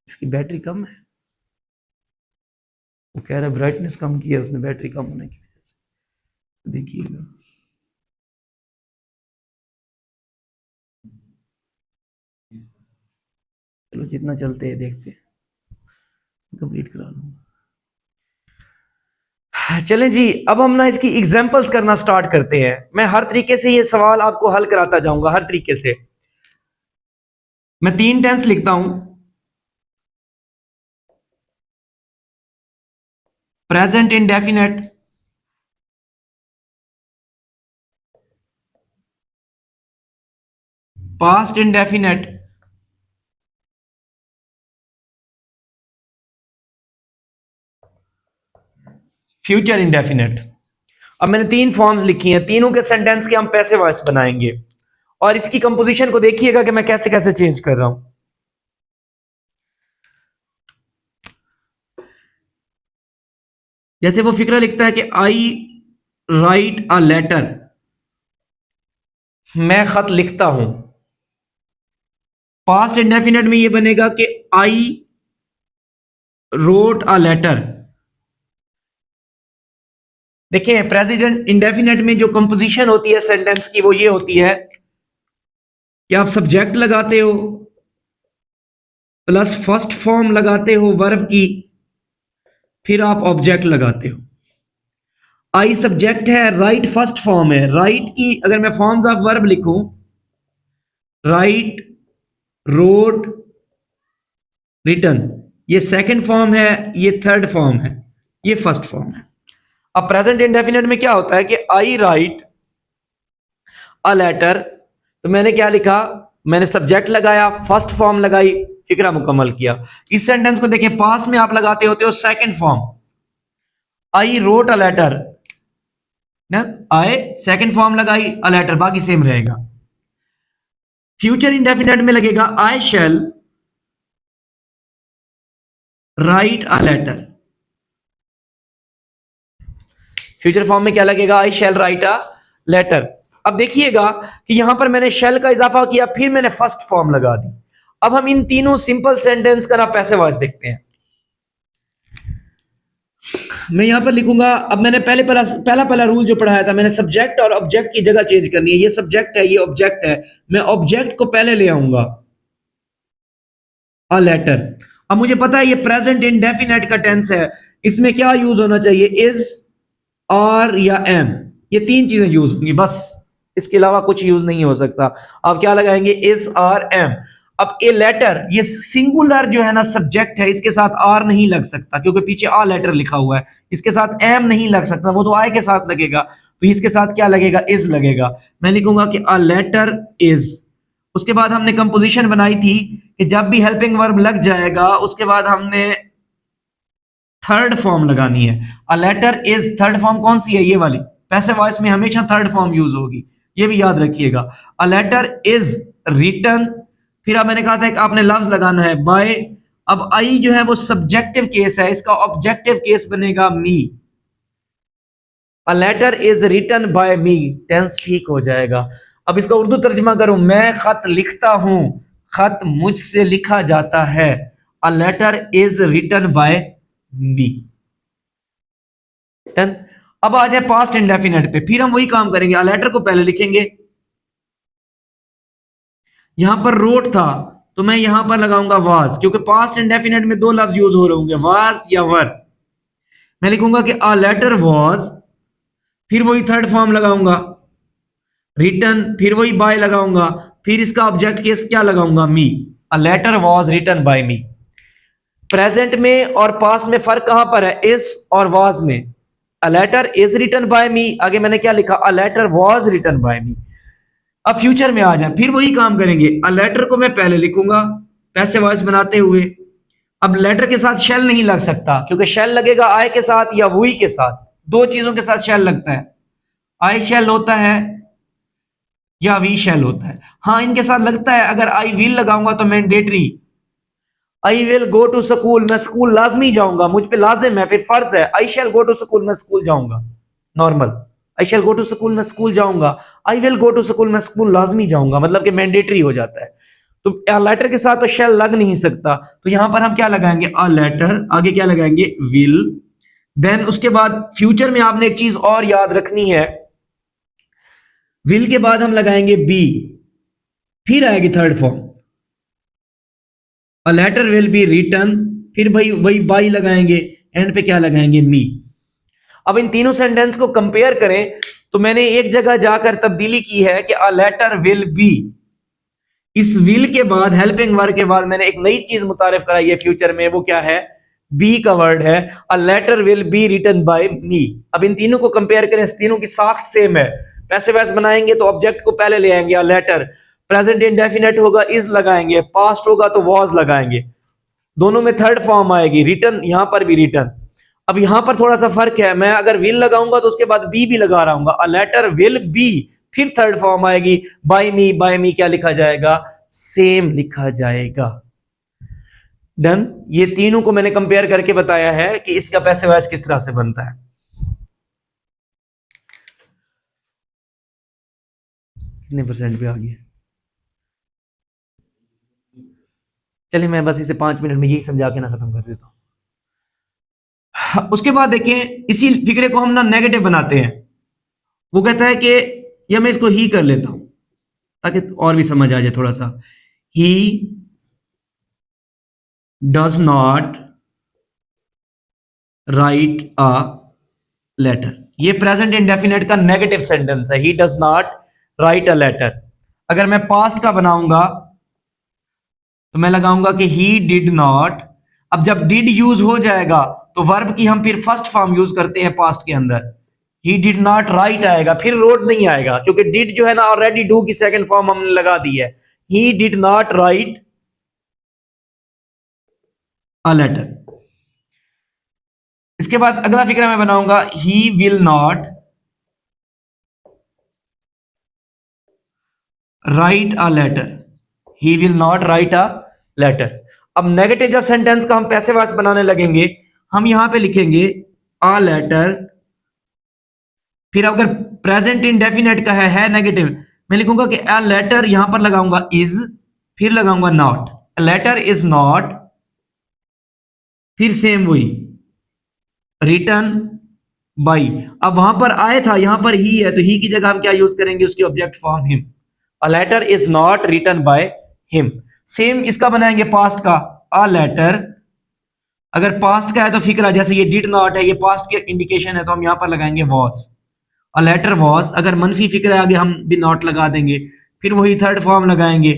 इसकी बैटरी कम है, वो कह रहा है ब्राइटनेस कम की है उसने, बैटरी कम होने की वजह से। देखिएगा, चलो जितना चलते हैं देखते हैं, कंप्लीट करा लूंगा। चलें जी, अब हम ना इसकी एग्जांपल्स करना स्टार्ट करते हैं। मैं हर तरीके से ये सवाल आपको हल कराता जाऊंगा, हर तरीके से। मैं 3 टेंस लिखता हूं, present indefinite, past indefinite, future indefinite. अब मैंने 3 फॉर्म्स लिखी हैं, तीनों के सेंटेंस के हम पैसे वॉइस बनाएंगे, और इसकी कंपोजिशन को देखिएगा कि मैं कैसे कैसे चेंज कर रहा हूं। जैसे वो फिक्रा लिखता है कि आई राइट अ लेटर, मैं खत लिखता हूं। पास्ट इंडेफिनेट में ये बनेगा कि आई रोट अ लेटर। देखिए, प्रेजेंट इंडेफिनेट में जो कंपोजिशन होती है सेंटेंस की, वो ये होती है कि आप सब्जेक्ट लगाते हो प्लस फर्स्ट फॉर्म लगाते हो वर्ब की, फिर आप ऑब्जेक्ट लगाते हो। आई सब्जेक्ट है, राइट फर्स्ट फॉर्म है। राइट की अगर मैं फॉर्म्स ऑफ वर्ब लिखूं, राइट, रोट, रिटन, ये सेकंड फॉर्म है, ये थर्ड फॉर्म है, ये फर्स्ट फॉर्म है। अब प्रेजेंट इंडेफिनेट में क्या होता है कि आई राइट अ लेटर, तो मैंने क्या लिखा, मैंने सब्जेक्ट लगाया, फर्स्ट फॉर्म लगाई, फिक्रा मुकम्मल किया। इस सेंटेंस को देखें, पास्ट में आप लगाते होते हो second form, I wrote a letter ना, आई सेकंड फॉर्म लगाई, अ लेटर, बाकी सेम रहेगा। फ्यूचर इंडेफिनेट में लगेगा I shall write a letter. Future form में क्या लगेगा, I shall write a letter. अब देखिएगा कि यहां पर मैंने शैल का इजाफा किया, फिर मैंने फर्स्ट फॉर्म लगा दी। अब हम इन तीनों सिंपल सेंटेंस का ना पैसे वॉइस देखते हैं। मैं यहां पर लिखूंगा, अब मैंने पहला रूल जो पढ़ाया था, मैंने सब्जेक्ट और ऑब्जेक्ट की जगह चेंज करनी है। ये सब्जेक्ट है, ये ऑब्जेक्ट है, मैं ऑब्जेक्ट को पहले ले आऊंगा, अ लेटर। अब मुझे पता है ये प्रेजेंट इंडेफिनेट का टेंस है, इसमें क्या यूज होना चाहिए, इज, आर या एम, ये 3 चीजें यूज होंगी बस, इसके अलावा कुछ यूज नहीं हो सकता। आप क्या लगाएंगे, इज, आर, एम। अब ए लेटर, ये सिंगुलर जो है ना सब्जेक्ट है, इसके साथ आर नहीं लग सकता क्योंकि पीछे आ लेटर लिखा हुआ है। इसके साथ एम नहीं लग सकता, वो तो आई के साथ लगेगा, तो इसके साथ क्या लगेगा, इज लगेगा। मैं लिखूंगा कि अ लेटर इज। उसके बाद हमने कंपोजिशन बनाई थी कि जब भी हेल्पिंग वर्ब लग जाएगा उसके बाद हमने थर्ड फॉर्म लगानी है। A letter is, third form कौन सी है, ये वाली। पैसिव वॉइस में हमेशा थर्ड फॉर्म यूज होगी, ये भी याद रखिएगा। अ लेटर इज रिटन, फिर अब मैंने कहा था कि आपने लफ्ज लगाना है बाय। अब आई जो है वो सब्जेक्टिव केस है, इसका ऑब्जेक्टिव केस बनेगा me. A letter is written by me, tense ठीक हो जाएगा। अब इसका उर्दू तर्जमा करूं, मैं खत लिखता हूं, खत मुझसे लिखा जाता है। A letter is written by me. अब आ जाए पास्ट इंडेफिनेट पे, फिर हम वही काम करेंगे। अ लेटर को पहले लिखेंगे, यहां पर रोट था तो मैं यहां पर लगाऊंगा वाज, क्योंकि पास्ट इंडेफिनेट में दो लफ्ज यूज हो रहे होंगे, वाज या वर। मैं लिखूंगा कि अ लेटर वाज, फिर वही थर्ड फॉर्म लगाऊंगा रिटन, फिर वही बाय लगाऊंगा, फिर इसका ऑब्जेक्ट केस क्या लगाऊंगा, me. A letter was written by me. Present में और पास्ट में फर्क कहां पर है, इज और वाज में। A letter is written by me, आगे मैंने क्या लिखा, a letter was written by me. अब फ्यूचर में आ जाए, फिर वही काम करेंगे। अ लेटर को मैं पहले लिखूंगा पैसे वॉइस बनाते हुए। अब लेटर के साथ शेल नहीं लग सकता, क्योंकि शेल लगेगा आई के साथ या वही के साथ, दो चीजों के साथ शेल लगता है। आई शेल होता है या वी शेल होता है। हाँ, इनके साथ लगता है। अगर आई विल लगाऊंगा तो mandatory, I will go to school, मैं स्कूल लाजमी जाऊंगा, मुझ पे लाजिम है, फिर फर्ज है। I shall go to school, मैं स्कूल जाऊंगा, normal. I shall go to school, मैं स्कूल जाऊंगा। I will go to school, मैं स्कूल लाजमी जाऊंगा, मतलब कि मैंडेटरी हो जाता है। तो लेटर के साथ तो शैल लग नहीं सकता, तो यहां पर हम क्या लगाएंगे, अ लेटर, आगे क्या लगाएंगे, विल। देन उसके बाद फ्यूचर में आपने एक चीज और याद रखनी है, विल के बाद हम लगाएंगे बी, फिर आएगी third form, a letter will be written, फिर भाई वही बाई लगाएंगे, एंड पे क्या लगाएंगे, मी। अब इन तीनों सेंटेंस को कंपेयर करें तो मैंने एक जगह जाकर तब्दीली की है कि अ लेटर विल बी, इस विल के बाद हेल्पिंग वर्ब के बाद मैंने एक नई चीज मुतारिफ कराई है फ्यूचर में, वो क्या है, बी का वर्ड है, a letter will be written by me. अब इन तीनों को कंपेयर करें, तीनों की साख्त सेम है। पैसे वैस बनाएंगे तो ऑब्जेक्ट को पहले ले आएंगे, अ लेटर। प्रेजेंट इंडेफिनेट होगा इज लगाएंगे, पास्ट होगा तो वॉज लगाएंगे, दोनों में थर्ड फॉर्म आएगी, रिटन, यहां पर भी रिटन। अब यहां पर थोड़ा सा फर्क है, मैं अगर विल लगाऊंगा तो उसके बाद बी लगा रहा हूं, अ लेटर विल बी, फिर थर्ड फॉर्म आएगी बाय मी। बाय मी क्या लिखा जाएगा, सेम लिखा जाएगा। डन। ये तीनों को मैंने कंपेयर करके बताया है कि इसका पैसे वैस किस तरह से बनता है। कितने परसेंट पे आ गया, चलिए मैं बस इसे 5 मिनट में यही समझा के ना खत्म कर देता हूं। उसके बाद देखें, इसी फिक्रे को हम ना नेगेटिव बनाते हैं। वो कहता है कि, या मैं इसको ही कर लेता हूं ताकि और भी समझ आ जाए थोड़ा सा। He does not write a letter, ये प्रेजेंट इंडेफिनेट का नेगेटिव सेंटेंस है, he does not write a letter. अगर मैं पास्ट का बनाऊंगा तो मैं लगाऊंगा कि ही डिड नॉट। अब जब डिड यूज हो जाएगा तो वर्ब की हम फिर फर्स्ट फॉर्म यूज करते हैं पास्ट के अंदर, ही डिड नॉट राइट आएगा, फिर रोड नहीं आएगा, क्योंकि डिड जो है ना ऑलरेडी डू की सेकंड फॉर्म हमने लगा दी है। He did not write a letter. इसके बाद अगला फिक्रा मैं बनाऊंगा, he will not write a letter, he will not write a letter. अब नेगेटिव जब सेंटेंस का हम पैसे वास बनाने लगेंगे, हम यहां पे लिखेंगे अ लेटर, फिर अगर प्रेजेंट इंडेफिनेट का है नेगेटिव, मैं लिखूंगा कि अ लेटर, यहां पर लगाऊंगा इज, फिर लगाऊंगा not, a letter is not, फिर सेम वही रिटर्न बाई। अब वहां पर आए था, यहां पर ही है, तो ही की जगह हम क्या यूज करेंगे, उसकी object form him, a letter is not written by him. Same इसका बनाएंगे पास्ट का, अ लेटर, अगर पास्ट का है तो फिक्रा, जैसे ये डिड नॉट है, ये पास्ट के इंडिकेशन है, तो हम यहां पर लगाएंगे वॉज, अ लेटर वॉज। अगर मनफी फिक्रा है आगे हम भी नॉट लगा देंगे, फिर वही थर्ड फॉर्म लगाएंगे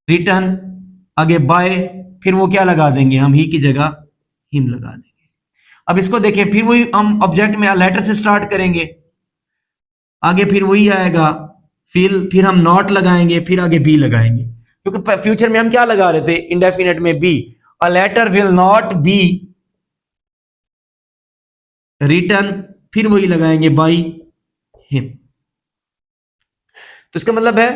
रिटर्न, आगे बाय, फिर वो क्या लगा देंगे, हम ही की जगह हिम लगा देंगे। अब इसको देखिए, फिर वही हम ऑब्जेक्ट में लेटर से स्टार्ट करेंगे, आगे फिर वही आएगा, फिर हम नॉट लगाएंगे, फिर आगे बी लगाएंगे, क्योंकि फ्यूचर में हम क्या लगा रहे थे इंडेफिनेट में, be. A letter will not be written, फिर वही लगाएंगे बाई हिम। तो इसका मतलब है,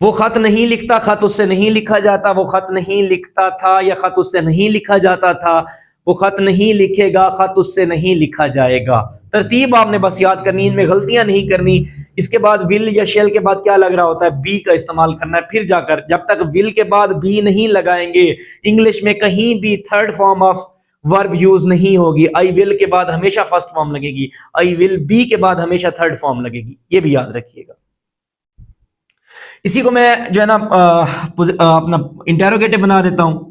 वो खत नहीं लिखता, खत उससे नहीं लिखा जाता, वो खत नहीं लिखता था या खत उससे नहीं लिखा जाता था, वो खत नहीं लिखेगा, खत उससे नहीं लिखा जाएगा। तरतीब आपने बस याद करनी, इनमें गलतियां नहीं करनी। इसके बाद विल या शेल के बाद क्या लग रहा होता है, बी का इस्तेमाल करना है। फिर जाकर जब तक विल के बाद बी नहीं लगाएंगे, इंग्लिश में कहीं भी third form of verb use नहीं होगी। आई विल के बाद हमेशा फर्स्ट फॉर्म लगेगी, आई विल बी के बाद हमेशा थर्ड फॉर्म लगेगी, ये भी याद रखिएगा। इसी को मैं जो है ना अपना इंटेरोगेटिव बना देता हूं।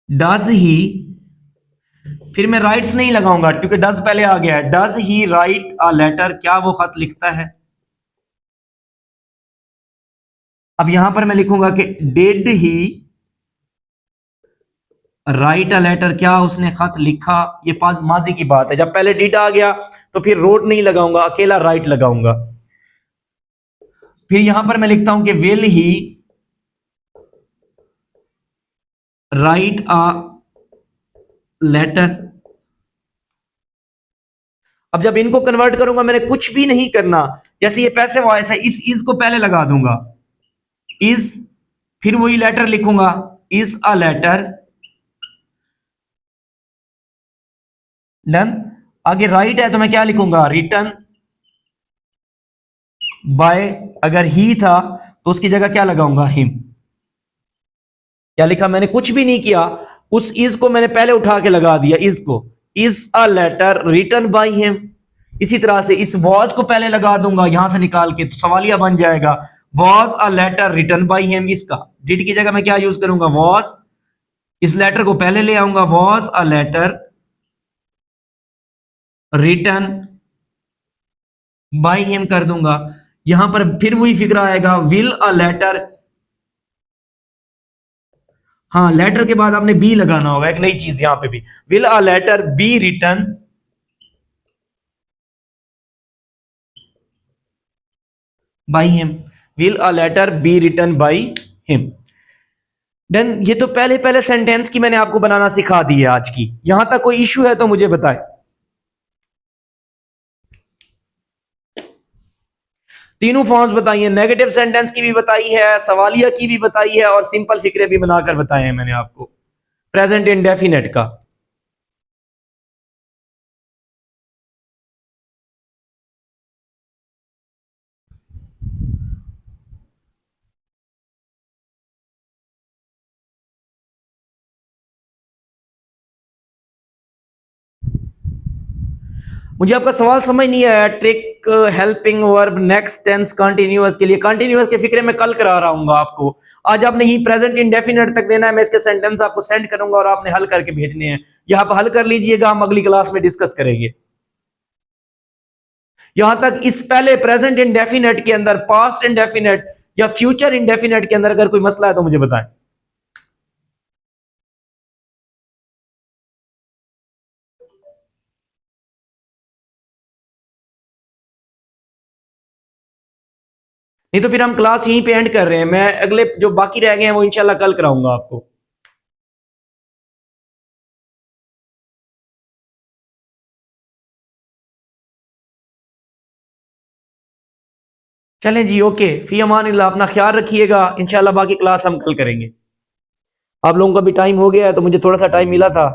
डज ही, फिर मैं राइट्स नहीं लगाऊंगा क्योंकि डज पहले आ गया है। Does he write a letter, क्या वो खत लिखता है। अब यहां पर मैं लिखूंगा कि did he write a letter, क्या उसने खत लिखा। ये माजी की बात है, जब पहले डिड आ गया तो फिर रोड नहीं लगाऊंगा, अकेला राइट लगाऊंगा। फिर यहां पर मैं लिखता हूं कि will he write a letter. अब जब इनको कन्वर्ट करूंगा, मैंने कुछ भी नहीं करना। जैसे ये पैसिव वॉइस है, इस इज को पहले लगा दूंगा, इज, फिर वही लेटर लिखूंगा, इज अ लेटर, डन। आगे राइट है तो मैं क्या लिखूंगा, रिटन बाय। अगर ही था तो उसकी जगह क्या लगाऊंगा, हिम। क्या लिखा, मैंने कुछ भी नहीं किया, उस इज को मैंने पहले उठा के लगा दिया, इज को, is a letter written by him. इसी तरह से इस वॉज को पहले लगा दूंगा यहां से निकाल के, तो सवालिया बन जाएगा was a letter written by him. इसका डिड की जगह मैं क्या यूज करूंगा, वॉज। इस लेटर को पहले ले आऊंगा, was a letter written by him कर दूंगा। यहां पर फिर वही फिक्र आएगा, विल अ लेटर। हाँ, लेटर के बाद आपने बी लगाना होगा, एक नई चीज यहां पे भी, will a letter be written by him. Will a letter be written by him. Then ये तो पहले पहले सेंटेंस की मैंने आपको बनाना सिखा दी है आज की। यहां तक कोई इशू है तो मुझे बताएं। तीनों फॉर्म्स बताइए, नेगेटिव सेंटेंस की भी बताई है, सवालिया की भी बताई है, और सिंपल फिक्रे भी बनाकर बताए हैं मैंने आपको प्रेजेंट इंडेफिनेट का। मुझे आपका सवाल समझ नहीं आया। Trick helping verb next tense continuous के लिए, कंटिन्यूअस के फिक्रे मैं कल करा रहा हूँ आपको। आज आपने ही प्रेजेंट इंडेफिनेट तक देना है, मैं इसके सेंटेंस आपको सेंड करूंगा और आपने हल करके भेजने हैं। ये आप हल कर लीजिएगा, हम अगली क्लास में डिस्कस करेंगे। यहां तक इस पहले प्रेजेंट इंडेफिनेट के अंदर पास्ट इंडेफिनेट या फ्यूचर इंडेफिनेट के अंदर अगर कोई मसला है तो मुझे बताएं। नहीं तो फिर हम क्लास यहीं पे एंड कर रहे हैं। मैं अगले जो बाकी रह गए हैं वो इंशाल्लाह कल कराऊंगा आपको। चलें जी, ओके, फी अमानिल्लाह, अपना ख्याल रखिएगा। इंशाल्लाह बाकी क्लास हम कल करेंगे। आप लोगों का भी टाइम हो गया है तो मुझे थोड़ा सा टाइम मिला था,